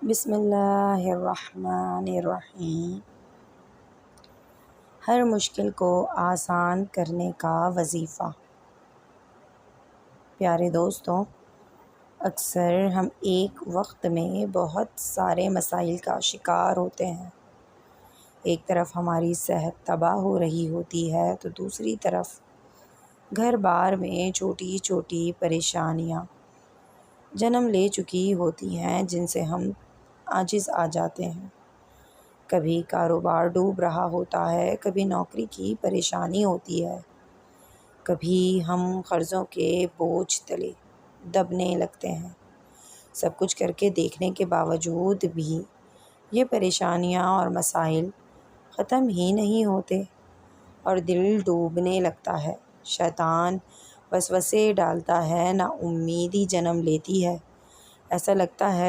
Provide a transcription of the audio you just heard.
بسم اللہ الرحمن الرحیم۔ ہر مشکل کو آسان کرنے کا وظیفہ۔ پیارے دوستوں، اکثر ہم ایک وقت میں بہت سارے مسائل کا شکار ہوتے ہیں۔ ایک طرف ہماری صحت تباہ ہو رہی ہوتی ہے تو دوسری طرف گھر بار میں چھوٹی چھوٹی پریشانیاں جنم لے چکی ہوتی ہیں جن سے ہم عاجز آ جاتے ہیں۔ کبھی کاروبار ڈوب رہا ہوتا ہے، کبھی نوکری کی پریشانی ہوتی ہے، کبھی ہم قرضوں کے بوجھ تلے دبنے لگتے ہیں۔ سب کچھ کر کے دیکھنے کے باوجود بھی یہ پریشانیاں اور مسائل ختم ہی نہیں ہوتے اور دل ڈوبنے لگتا ہے۔ شیطان وسوسے ڈالتا ہے، نا امیدی جنم لیتی ہے۔ ایسا لگتا ہے